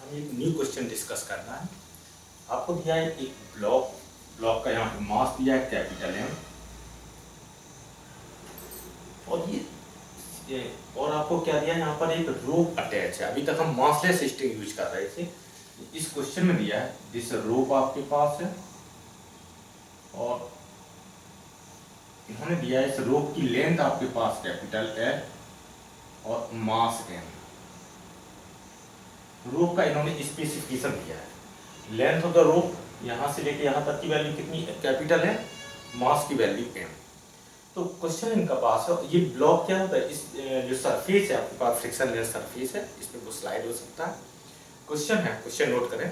हमें एक new question discuss करना है। आपको दिया है एक ब्लॉक का यहाँ पे मास दिया है कैपिटल M, और ये और आपको क्या दिया है, यहाँ पर एक रोप अटैच है। अभी तक हम मासलेस स्ट्रिंग यूज कर रहे थे। इस क्वेश्चन में दिया है जिस रोप आपके पास है, और इन्होंने दिया है इस रोप की लेंथ आपके पास कैपिटल L और मास M। रोप का इन्होंने स्पेसिफिकेशन दिया है। लेंथ ऑफ द रोप यहाँ से लेके यहाँ तक की वैल्यू कितनी कैपिटल है, मास की वैल्यू M। तो क्वेश्चन इनका पास है, ये ब्लॉक क्या होता है, इस जो सरफेस है आपके पास फ्रिक्शन लेस सरफेस है, इस पे वो स्लाइड हो सकता है। क्वेश्चन है, क्वेश्चन नोट करें।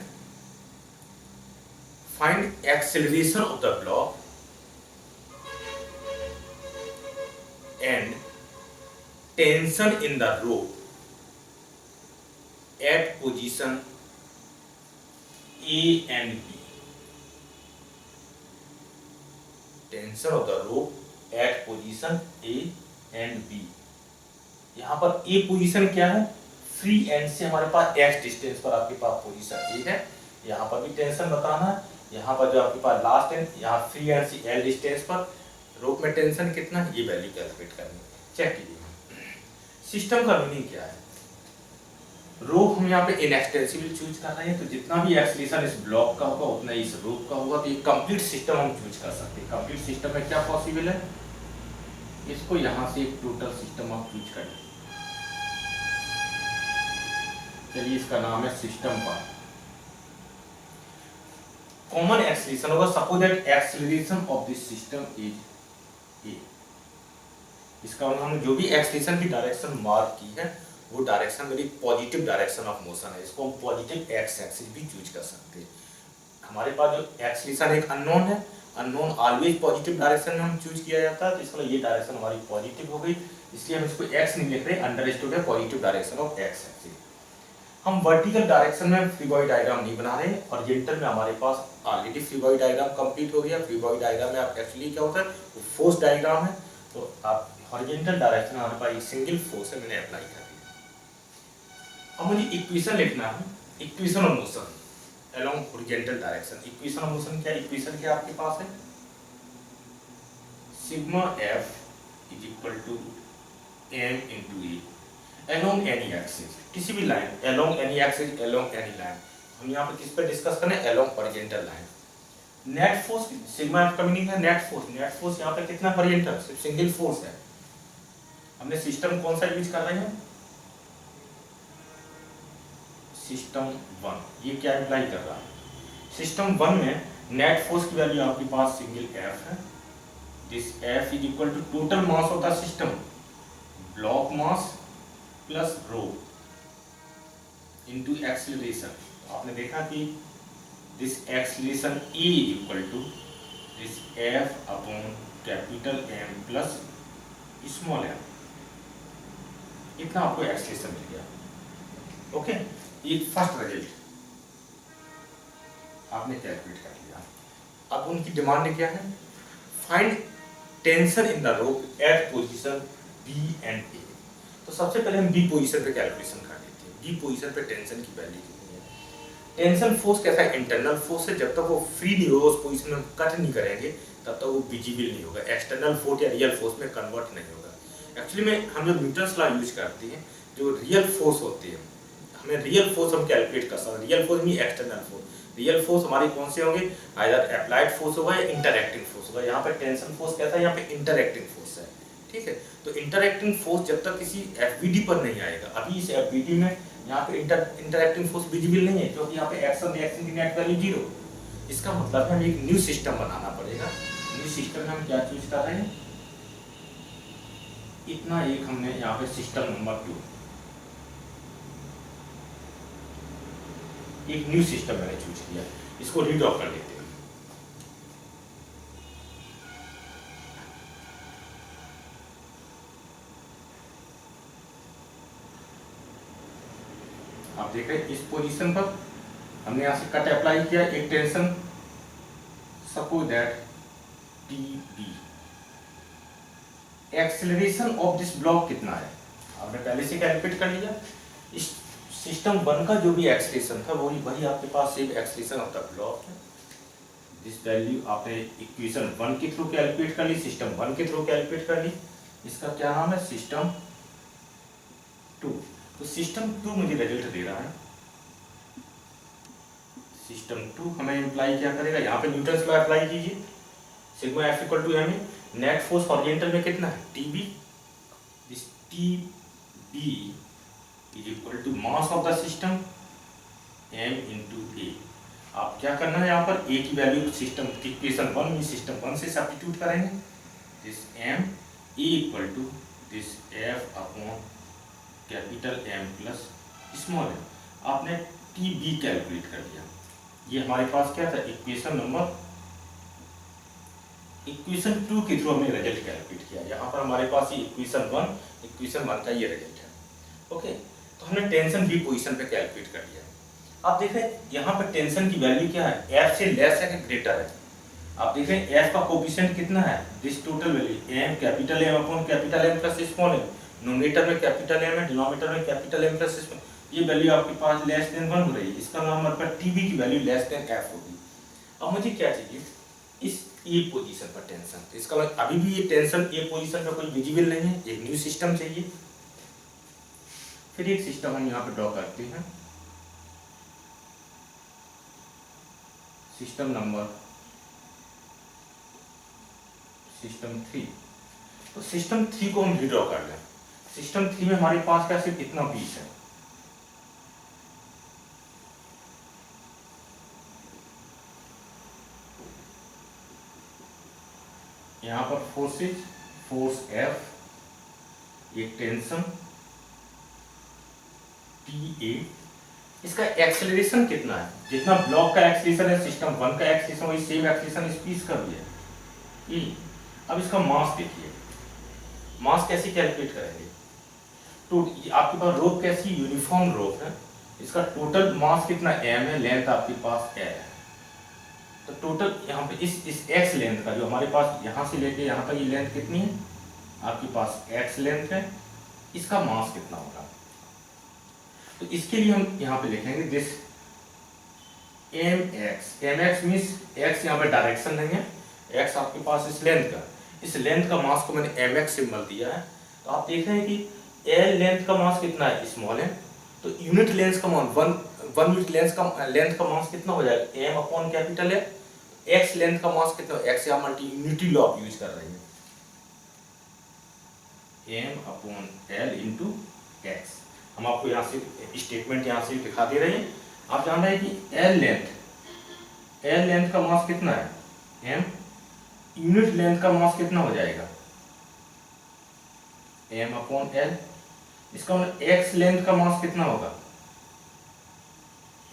Find acceleration of the block and tension in the rope at position A and B. Tension of the rope at position A and B. यहाँ पर A पोजीशन क्या है, फ्री एंड से हमारे पास x distance पर आपके पास position A है। यहाँ पर भी टेंशन बताना है। यहाँ पर जो आपके पास लास्ट एंड, यहाँ फ्री एंड से L डिस्टेंस पर रोप में टेंशन कितना है, ये वैल्यू कैलकुलेट करनी है। चेक कीजिए सिस्टम का मीनिंग क्या है। रोप हम यहाँ पे इनएक्सटेंसिबल चूज कर रहे हैं, तो जितना भी एक्सेलरेशन इस ब्लॉक का होगा उतना इस रोप का होगा। तो ये कंप्लीट सिस्टम हम चूज कर सकते हैं। कंप्लीट सिस्टम में क्या पॉसिबल है, इसको यहाँ से एक टोटल सिस्टम आप चूज कर लीजिए। चलिए इसका नाम है सिस्टम पार्ट। कॉमन एक्सेलरेशन होगा, suppose that acceleration of this system is a. इसका मतलब हमने जो भी एक्सेलरेशन की डायरेक्शन मार्क की है वो डायरेक्शन मेरी पॉजिटिव डायरेक्शन ऑफ मोशन है। इसको हम पॉजिटिव एक्स एक्सिस भी चूज कर सकते हैं। हमारे पास जो एक्सेलरेशन एक अननोन है, अननोन ऑलवेज पॉजिटिव डायरेक्शन में हम चूज किया जाता है, तो इसका ये डायरेक्शन हमारी पॉजिटिव हो गई, इसलिए हम इसको एक्स नहीं लिख रहे, अंडरस्टूड है positive direction of X axis. हम वर्टिकल डायरेक्शन में फ्री बॉडी डायग्राम नहीं बना रहे, हॉरिजॉन्टल में हमारे पास already free body diagram complete हो गया। फ्री बॉडी डायग्राम में आप एक्चुअली क्या होता है, फोर्स डायग्राम है, तो आप हॉरिजॉन्टल डायरेक्शन में हमारे पास एक सिंगल फोर्स है, मैंने अप्लाई कर। अब मुझे इक्वेशन लिखना है, equation of motion along horizontal direction. Equation of motion क्या, इक्वेशन क्या आपके पास है, sigma F is equal to M into a along any axis, किसी भी line along any axis, along any line. हम यहाँ पे किस पे डिस्कस करें, along horizontal line. Net force, sigma F का मीनिंग है नेट फोर्स। नेट फोर्स यहाँ पे कितना हॉरिजॉन्टल, सिर्फ सिंगल फोर्स है। हमने सिस्टम कौन सा यूज कर रहे हैं, सिस्टम 1। ये क्या अप्लाई कर रहा है, सिस्टम 1 में नेट फोर्स की वैल्यू आपके पास सिंगल F है। This F is equal to total mass of the system, block mass plus rope into acceleration. आपने देखा कि this acceleration E is equal to this F upon capital M plus small m। इतना आपको acceleration मिल गया। Okay, ये first result आपने calculate कर लिया। अब उनकी डिमांड क्या है, find tension in the rope eight position B and A। तो सबसे पहले हम B पोजीशन पे कैलकुलेशन कर लेते हैं। B पोजीशन पे टेंशन की वैल्यू कितनी है। टेंशन फोर्स कैसा है, इंटरनल फोर्स है। जब तक वो फ्री नहीं होगा, उस पोजीशन में कट नहीं करेंगे, तब तक वो विजिबल नहीं होगा, एक्सटर्नल फोर्स या रियल फोर्स में कन्वर्ट नहीं होगा। एक्चुअली में हम जो न्यूटन्स लॉ यूज करते हैं, जो रियल फोर्स होती है, हमें रियल फोर्स हम कैलकुलेट कर सकते हैं। रियल फोर्स नहीं, एक्सटर्नल फोर्स। रियल फोर्स हमारी कौन से होंगे, आइदर अप्लाइड फोर्स होगा या इंटरएक्टिंग फोर्स होगा। यहाँ पे टेंशन फोर्स कैसा है, यहाँ पे इंटरएक्टिंग फोर्स है। ठीक है, तो इंटरएक्टिंग फोर्स जब तक किसी एफबीडी पर नहीं आएगा, अभी इस एफबीडी में यहाँ पे इंटरएक्टिंग फोर्स विजिबल नहीं है, क्योंकि यहाँ पे एक्शन रिएक्शन की नेट वैल्यू 0। इसका मतलब हमें एक न्यू सिस्टम बनाना पड़ेगा। न्यू सिस्टम में हम क्या चूज कर रहे हैं, इतना एक हमने यहाँ पे सिस्टम नंबर 2, एक न्यू सिस्टम मैंने चूज किया। इसको रीड्रॉ कर लेते हैं। आप देख रहे हैं इस पोजीशन पर हमने यहां से कट अप्लाई किया, एक tension suppose that TB। Acceleration of this block कितना है, आपने पहले से कैलकुलेट कर लिया। इस सिस्टम वन का जो भी एक्सप्रेशन था वही आपके पास same expression of the block है। दिस वैल्यू आपने इक्वेशन वन के थ्रू कैलकुलेट कर ली, सिस्टम वन के थ्रू कैलकुलेट कर ली। इसका क्या नाम है? System two. तो सिस्टम टू मुझे रिजल्ट दे रहा है। सिस्टम टू हमें इम्प्लाई क्या करेगा? यहाँ पे न्यूटन लॉ अप्लाई कीजिए, sigma F equal to M A. Net force horizontal में कितना है? TB. This TB is equal to mass of the system M into A. आप क्या करना है यहाँ पर? ए की वैल्यू सिस्टम की इक्वेशन वन में सिस्टम वन से सब्स्टिट्यूट करेंगे। This M A equal to this F upon capital M plus small M. आपने टी बी कैलकुलेट कर दिया। ये हमारे पास क्या था? इक्वेशन नंबर, इक्वेशन टू के थ्रू हमने रिजल्ट कैलकुलेट किया। यहाँ पर हमारे पास ये इक्वेशन वन का ये रिजल्ट है। ओके, तो हमने टेंशन बी पोजीशन पे कैलकुलेट कर लिया। आप देख रहे हैं यहाँ पर टेंशन की वैल्यू क्या है? एफ से लेस है कि ग्रेटर है? आप देख रहे हैं एफ का कोफिशिएंट कितना है? This total value M capital M upon capital M plus small M. Numerator में कैपिटल एम है, डिनोमिनेटर में कैपिटल एम प्लस स्मॉल। ये वैल्यू आपके पास लेस देन 1 हो रही है। इसका नाम हमारे पास टीबी की वैल्यू लेस देन एफ होगी। अब मुझे क्या चाहिए? इस ए पोजीशन पर टेंशन। तो इसका मतलब अभी भी ये टेंशन ए पोजीशन पर कोई विजिबल नहीं है, एक न्यू सिस्टम चाहिए। फिर एक सिस्टम हम यहाँ पे ड्रॉ करते हैं, सिस्टम नंबर सिस्टम 3। तो सिस्टम 3 को हम रीड्रॉ कर लें। सिस्टम 3 में हमारे पास क्या सिर्फ इतना पीस है। यहाँ पर फोर्सेज, फोर्स एफ, एक टेंशन टी ए। इसका एक्सेलरेशन कितना है? जितना ब्लॉक का एक्सेलरेशन है सिस्टम वन का एक्सेलरेशन, वही सेम एक्सेलरेशन इस पीस का भी है ई। अब इसका मास देखिए, मास कैसे कैलकुलेट करेंगे? तो आपके पास रोप कैसी? यूनिफॉर्म रोप है। इसका टोटल मास कितना? एम है, लेंथ आपके पास एल है। तो टोटल यहाँ पे इस एक्स लेंथ का जो हमारे पास यहाँ से लेके यहाँ तक ये लेंथ कितनी है? आपके पास एक्स लेंथ है। इसका मास कितना होगा? तो इसके लिए हम यहाँ पे लिखेंगे this M X means X यहाँ पे डायरेक्शन नहीं है, एक्स आपके पास इस लेंथ का, इस लेंथ का मास को मैंने एम एक्स सिंबल दिया है। तो आप देख रहे हैं कि एल लेंथ का मास कितना है? Small M. तो यूनिट लेंथ का मान वन यूनिट लेंथ का मास कितना हो जाएगा? M upon capital M. X length का मास कितना? एक्स या मल्टी यूनिटी लॉ आप यूज कर रहे हैं, M upon L into X. हम आपको यहाँ से स्टेटमेंट यहाँ से दिखा दे रहे हैं। आप जान रहे हैं कि एल लेंथ का मास कितना है? एम। यूनिट लेंथ का मास कितना हो जाएगा? M upon L. इसका मतलब एक्स लेंथ का मास कितना होगा?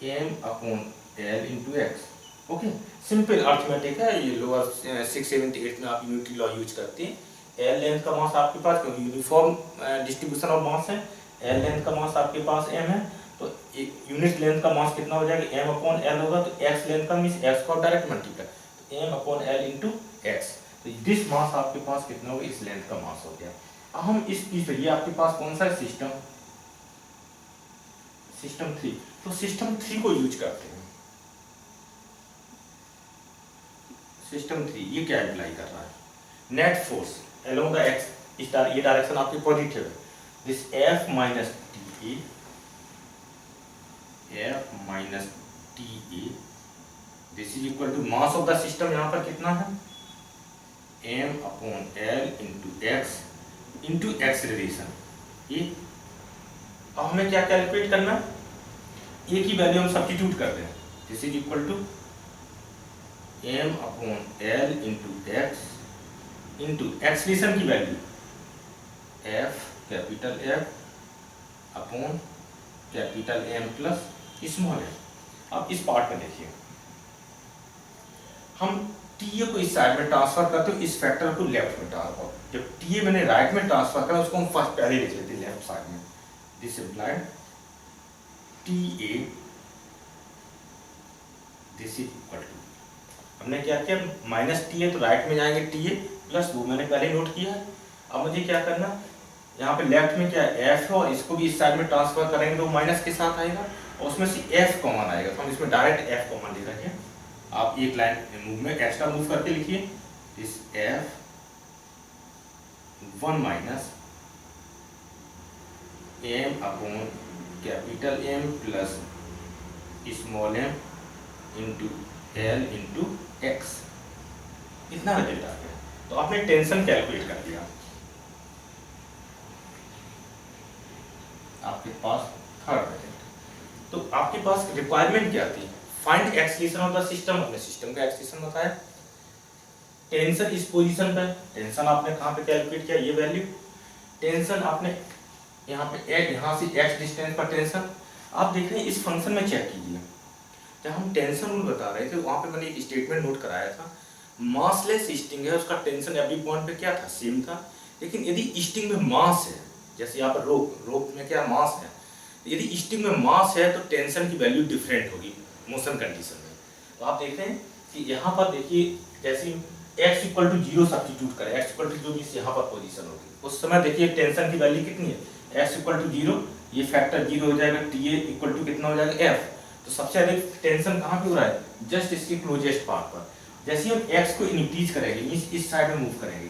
M upon L into X. Okay, simple arithmetic है ये। लोअर 6, 7, 8 में आप यूनिटी लॉ यूज करते हैं। एल लेंथ का मास आपके पास यूनिफॉर्म डिस्ट्रीब्यूशन ऑफ मास है, एल लेंथ का मास आपके पास एम है। तो यूनिट लेंथ का मास कितना हो जाएगा? एम अपॉन एल होगा। तो एक्स लेंथ का मीन्स एक्स को डायरेक्ट मल्टीप्लाई, तो M upon L into X. तो दिस मास आपके पास कितना होगा? इस लेंथ का मास हो गया। अब हम इस चीज ये आपके पास कौन सा है? सिस्टम 3। तो सिस्टम 3 को यूज करते हैं। सिस्टम 3 ये क्या अप्लाई कर रहा है? Net force along the X, ये डायरेक्शन आपकी पॉजिटिव है। This F minus T A, this is equal to mass of the system यहाँ पर कितना है? M upon L into X into acceleration A. अब हमें क्या कैलकुलेट करना है? ए की वैल्यू हम सब्स्टिट्यूट कर दें। This is equal to M upon L into X into acceleration की value F capital F upon capital M plus small M. अब इस पार्ट में देखिए, हम टीए को इस साइड में ट्रांसफर करते हो, इस फैक्टर को लेफ्ट में ट्रांसफर। जब टीए मैंने राइट में ट्रांसफर करा उसको हम फर्स्ट पहले लिख लेते लेफ्ट साइड में। This implied T A this is equal to, हमने क्या किया? माइनस टीए तो राइट में जाएंगे टीए प्लस वो मैंने पहले नोट किया है। अब मुझे क्या करना? यहाँ पे लेफ्ट में क्या है एफ है और इसको भी इस साइड में ट्रांसफर करेंगे तो माइनस के साथ आएगा और उसमें से एफ कॉमन आएगा, तो हम इसमें डायरेक्ट एफ कॉमन ले रखे हैं। आप एक लाइन मूव में एक्स्ट्रा मूव करके लिखिए, this F 1 minus M upon capital M plus small M into L into X, इतना रिजल्ट आ गया। तो आपने टेंशन कैलकुलेट कर दिया। आपके पास थर्ड रिजल्ट। तो आपके पास रिक्वायरमेंट क्या थी, find acceleration of the system, अपने सिस्टम का एक्सलेशन बताया, टेंशन इस पोजीशन पे, टेंशन आपने कहाँ पे कैलकुलेट किया, ये वैल्यू, टेंशन आपने यहाँ पे यहाँ से x डिस्टेंस पर टेंशन। आप देख रहे हैं इस फंक्शन में चेक कीजिए, जब हम टेंशन रूल बता रहे थे वहाँ पे मैंने एक स्टेटमेंट नोट कराया था, मासलेस स्टिंग है उसका टेंशन एवरी पॉइंट पे क्या था, सेम था। लेकिन यदि स्टिंग में मास है, जैसे यहाँ पर रोप में क्या मास है, यदि स्टिंग में मास है तो टेंशन की वैल्यू डिफरेंट होगी मोशन कंडीशन में। तो आप देख रहे हैं कि यहाँ पर देखिए जैसे x इक्वल टू 0 सब्स्टिट्यूट करें, x इक्वल टू 0 मींस यहाँ पर पोजीशन होगी, उस समय देखिए टेंशन की वैल्यू कितनी है, x इक्वल टू 0, ये फैक्टर 0 हो जाएगा, TA इक्वल टू कितना हो जाएगा f। तो सबसे अधिक टेंशन कहाँ पे हो रहा है, जस्ट इसके क्लोजेस्ट पार्ट पर। जैसे हम x को इंक्रीज करेंगे मींस इस साइड में मूव करेंगे,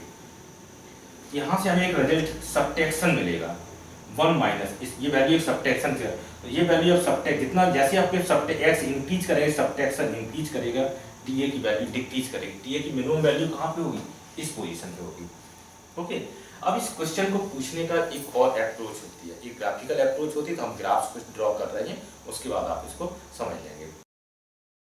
यहाँ से हमें एक रिजल्ट सबट्रैक्शन मिलेगा 1 माइनस ये वैल्यू सबट्रैक्शन का, तो ये वैल्यू ऑफ सबट्रैक्ट जितना जैसे आपके x इंक्रीज करेंगे सबट्रैक्शन इंक्रीज करेगा, TA की वैल्यू डिक्रीज करेगी। TA की मिनिमम वैल्यू कहाँ पे होगी, इस पोजीशन पे होगी। ओके, अब इस क्वेश्चन को पूछने का एक और अप्रोच होती है, एक ग्राफिकल अप्रोच होती है, तो हम ग्राफ्स कुछ ड्रॉ कर रहे हैं, उसके बाद आप इसको समझ लेंगे।